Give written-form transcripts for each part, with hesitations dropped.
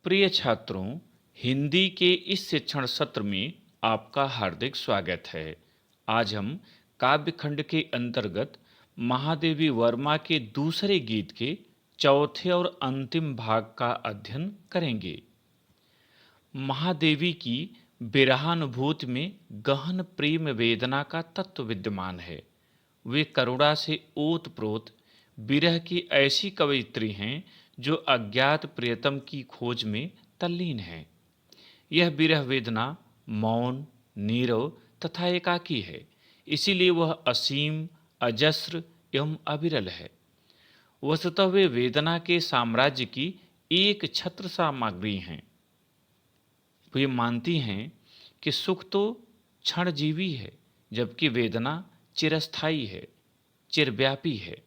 प्रिय छात्रों, हिंदी के इस शिक्षण सत्र में आपका हार्दिक स्वागत है। आज हम काव्य खंड के अंतर्गत महादेवी वर्मा के दूसरे गीत के चौथे और अंतिम भाग का अध्ययन करेंगे। महादेवी की विरहानुभूति में गहन प्रेम वेदना का तत्व विद्यमान है। वे करुणा से ओतप्रोत विरह की ऐसी कवयित्री हैं जो अज्ञात प्रियतम की खोज में तल्लीन है। यह विरह वेदना मौन, नीरव तथा एकाकी है, इसीलिए वह असीम, अजस्र एवं अविरल है। वस्तुतः वे वेदना के साम्राज्य की एक छत्र सामग्री हैं। वे मानती हैं कि सुख तो क्षणजीवी है, जबकि वेदना चिरस्थायी है, चिरव्यापी है।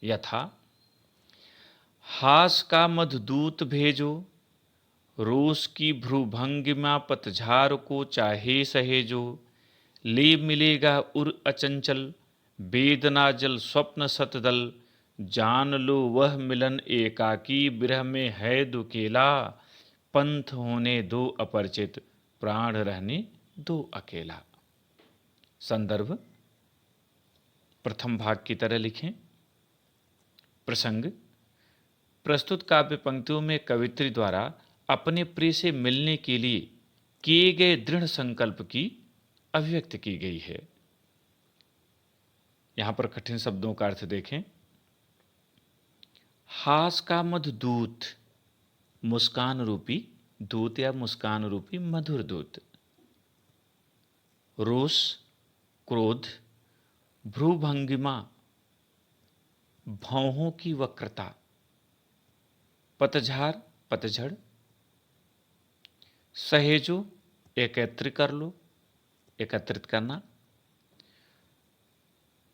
यथा हास का मधुदूत भेजो, रोष की भ्रूभंगिमा पतझार को चाहे सहेजो, ले मिलेगा उर अचंचल, वेदना जल स्वप्न सतदल, जान लो वह मिलन एकाकी, विरह में है दुकेला, पंथ होने दो अपरिचित, प्राण रहने दो अकेला। संदर्भ प्रथम भाग की तरह लिखें। प्रसंग प्रस्तुत काव्य पंक्तियों में कवित्री द्वारा अपने प्रिय से मिलने के लिए किए गए दृढ़ संकल्प की अभिव्यक्ति की गई है। यहां पर कठिन शब्दों का अर्थ देखें। हास का मधुदूत, मुस्कान रूपी दूत या मुस्कान रूपी मधुर दूत। रोष, क्रोध, भ्रूभंगिमा, भौहों की वक्रता, पतझार, पतझड़, सहेजो, एकत्रित कर लो, एकत्रित करना,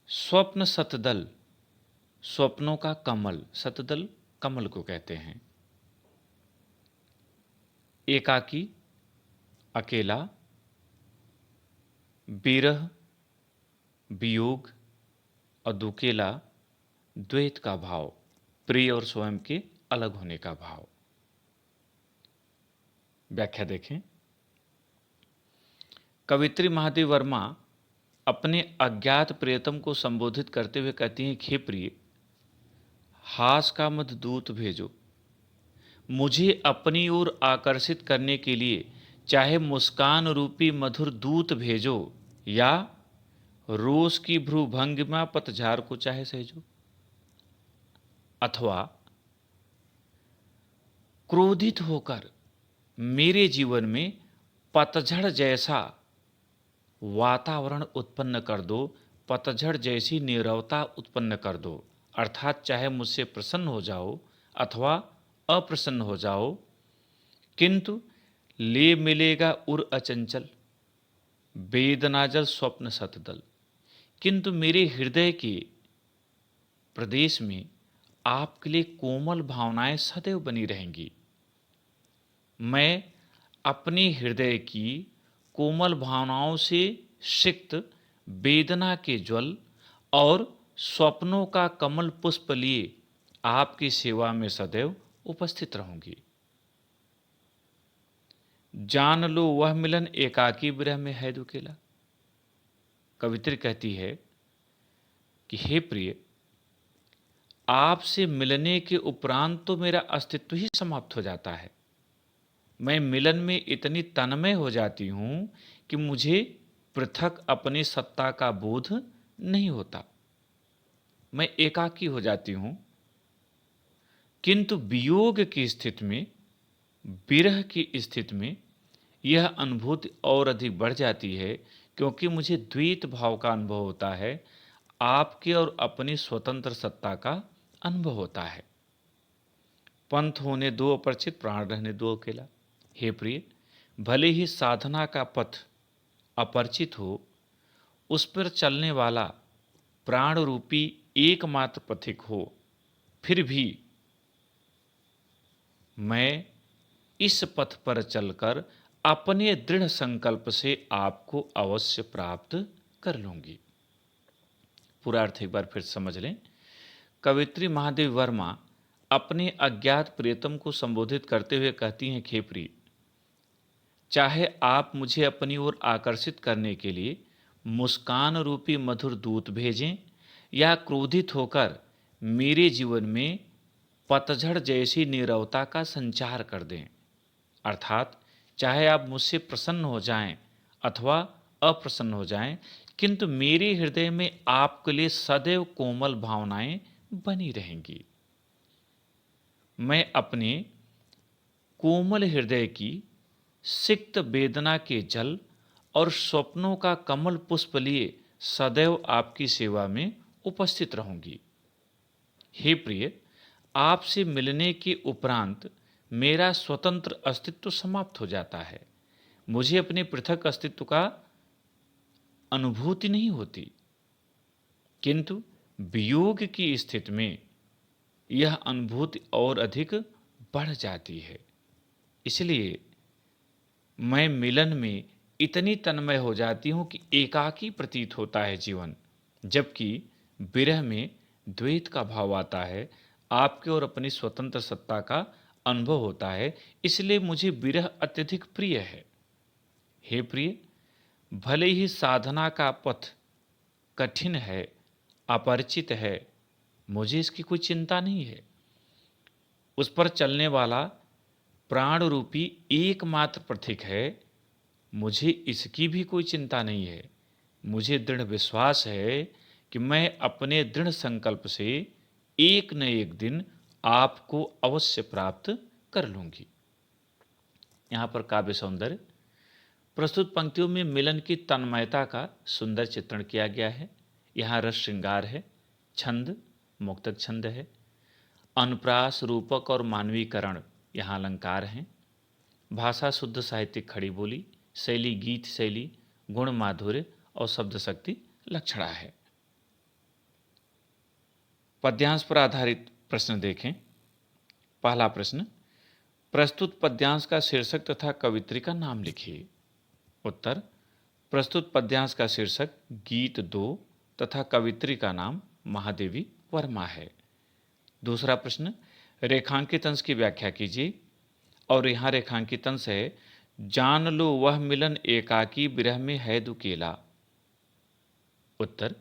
स्वप्न सतदल, स्वप्नों का कमल, सतदल कमल को कहते हैं, एकाकी, अकेला, विरह, वियोग और दुकेला, द्वैत का भाव, प्रिय और स्वयं के अलग होने का भाव। व्याख्या देखें। कवित्री महादेवी वर्मा अपने अज्ञात प्रियतम को संबोधित करते हुए कहती हैं, हे प्रिय, हास का मधुदूत भेजो, मुझे अपनी ओर आकर्षित करने के लिए चाहे मुस्कान रूपी मधुर दूत भेजो या रोष की भ्रूभंगिमा पतझार को चाहे सहेजो, अथवा क्रोधित होकर मेरे जीवन में पतझड़ जैसा वातावरण उत्पन्न कर दो, पतझड़ जैसी नीरवता उत्पन्न कर दो। अर्थात चाहे मुझसे प्रसन्न हो जाओ अथवा अप्रसन्न हो जाओ, किंतु ले मिलेगा उर अचंचल, वेदनाजल स्वप्न सतदल, किंतु मेरे हृदय के प्रदेश में आपके लिए कोमल भावनाएं सदैव बनी रहेंगी। मैं अपने हृदय की कोमल भावनाओं से सिक्त वेदना के ज्वल और स्वप्नों का कमल पुष्प लिए आपकी सेवा में सदैव उपस्थित रहूंगी। जान लो वह मिलन एकाकी, विरह में है दुकेला। कवित्री कहती है कि हे प्रिय, आपसे मिलने के उपरांत तो मेरा अस्तित्व ही समाप्त हो जाता है। मैं मिलन में इतनी तन्मय हो जाती हूं कि मुझे पृथक अपनी सत्ता का बोध नहीं होता। मैं एकाकी हो जाती हूं, किंतु वियोग की स्थिति में, विरह की स्थिति में यह अनुभूति और अधिक बढ़ जाती है, क्योंकि मुझे द्वैत भाव का अनुभव होता है, आपके और अपनी स्वतंत्र सत्ता का अनुभव होता है। पंथ होने दो अपरिचित, प्राण रहने दो अकेला। हे प्रिय, भले ही साधना का पथ अपरिचित हो, उस पर चलने वाला प्राण रूपी एकमात्र पथिक हो, फिर भी मैं इस पथ पर चलकर अपने दृढ़ संकल्प से आपको अवश्य प्राप्त कर लूंगी। पूरा अर्थ एक बार फिर समझ लें। कवित्री महादेवी वर्मा अपने अज्ञात प्रियतम को संबोधित करते हुए कहती हैं, खेपरी, चाहे आप मुझे अपनी ओर आकर्षित करने के लिए मुस्कान रूपी मधुर दूत भेजें या क्रोधित होकर मेरे जीवन में पतझड़ जैसी नीरवता का संचार कर दें, अर्थात चाहे आप मुझसे प्रसन्न हो जाएं अथवा अप्रसन्न हो जाएं, किंतु मेरे हृदय में आपके लिए सदैव कोमल भावनाएं बनी रहेंगी। मैं अपने कोमल हृदय की सिक्त वेदना के जल और स्वप्नों का कमल पुष्प लिए सदैव आपकी सेवा में उपस्थित रहूंगी। हे प्रिय, आपसे मिलने के उपरांत मेरा स्वतंत्र अस्तित्व समाप्त हो जाता है। मुझे अपने पृथक अस्तित्व का अनुभूति नहीं होती, किंतु वियोग की स्थिति में यह अनुभूति और अधिक बढ़ जाती है। इसलिए मैं मिलन में इतनी तन्मय हो जाती हूं कि एकाकी प्रतीत होता है जीवन, जबकि विरह में द्वैत का भाव आता है, आपके और अपनी स्वतंत्र सत्ता का अनुभव होता है। इसलिए मुझे विरह अत्यधिक प्रिय है। हे प्रिय, भले ही साधना का पथ कठिन है, अपरिचित है, मुझे इसकी कोई चिंता नहीं है। उस पर चलने वाला प्राण रूपी एकमात्र पथिक है, मुझे इसकी भी कोई चिंता नहीं है। मुझे दृढ़ विश्वास है कि मैं अपने दृढ़ संकल्प से एक न एक दिन आपको अवश्य प्राप्त कर लूंगी। यहाँ पर काव्य सौंदर्य प्रस्तुत पंक्तियों में मिलन की तन्मयता का सुंदर चित्रण किया गया है। यहाँ रस श्रृंगार है, छंद मुक्तक छंद है, अनुप्रास, रूपक और मानवीकरण यहाँ अलंकार हैं, भाषा शुद्ध साहित्यिक खड़ी बोली, शैली गीत शैली, गुण माधुर्य और शब्द शक्ति लक्षणा है। पद्यांश पर आधारित प्रश्न देखें। पहला प्रश्न, प्रस्तुत पद्यांश का शीर्षक तथा कवित्री का नाम लिखिए। उत्तर, प्रस्तुत पद्यांश का शीर्षक गीत 2 तथा कवित्री का नाम महादेवी वर्मा है। दूसरा प्रश्न, रेखांकित अंश की व्याख्या कीजिए। और यहाँ रेखांकित अंश है, जान लो वह मिलन एकाकी विरह में है दुकेला। उत्तर,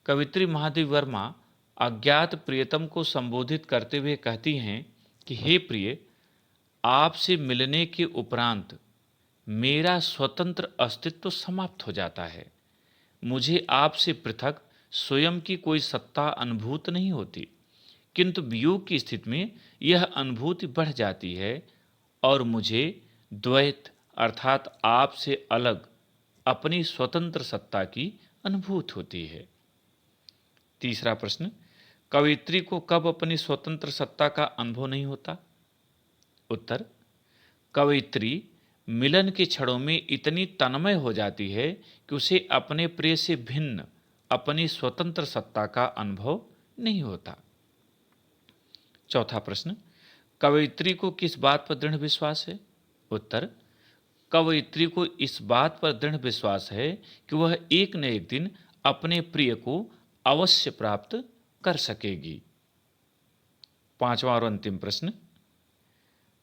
कवित्री महादेवी वर्मा अज्ञात प्रियतम को संबोधित करते हुए कहती हैं कि हे प्रिय, आपसे मिलने के उपरांत मेरा स्वतंत्र अस्तित्व समाप्त हो जाता है। मुझे आपसे पृथक स्वयं की कोई सत्ता अनुभूत नहीं होती, किंतु वियोग की स्थिति में यह अनुभूति बढ़ जाती है और मुझे द्वैत अर्थात आपसे अलग अपनी स्वतंत्र सत्ता की अनुभूति होती है। तीसरा प्रश्न, कवित्री को कब अपनी स्वतंत्र सत्ता का अनुभव नहीं होता? उत्तर, कवित्री मिलन के क्षणों में इतनी तन्मय हो जाती है कि उसे अपने प्रिय से भिन्न अपनी स्वतंत्र सत्ता का अनुभव नहीं होता। चौथा प्रश्न, कवयित्री को किस बात पर दृढ़ विश्वास है? उत्तर, कवयित्री को इस बात पर दृढ़ विश्वास है कि वह एक न एक दिन अपने प्रिय को अवश्य प्राप्त कर सकेगी। पांचवा और अंतिम प्रश्न,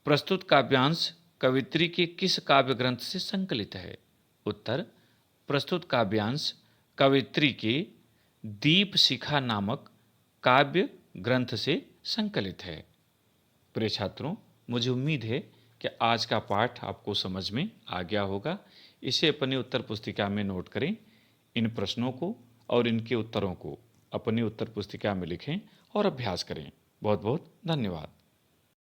प्रस्तुत काव्यांश कवित्री के किस काव्य ग्रंथ से संकलित है? उत्तर, प्रस्तुत काव्यांश कवित्री के दीप शिखा नामक काव्य ग्रंथ से संकलित है। प्रिय छात्रों, मुझे उम्मीद है कि आज का पाठ आपको समझ में आ गया होगा। इसे अपनी उत्तर पुस्तिका में नोट करें। इन प्रश्नों को और इनके उत्तरों को अपनी उत्तर पुस्तिका में लिखें और अभ्यास करें। बहुत बहुत धन्यवाद।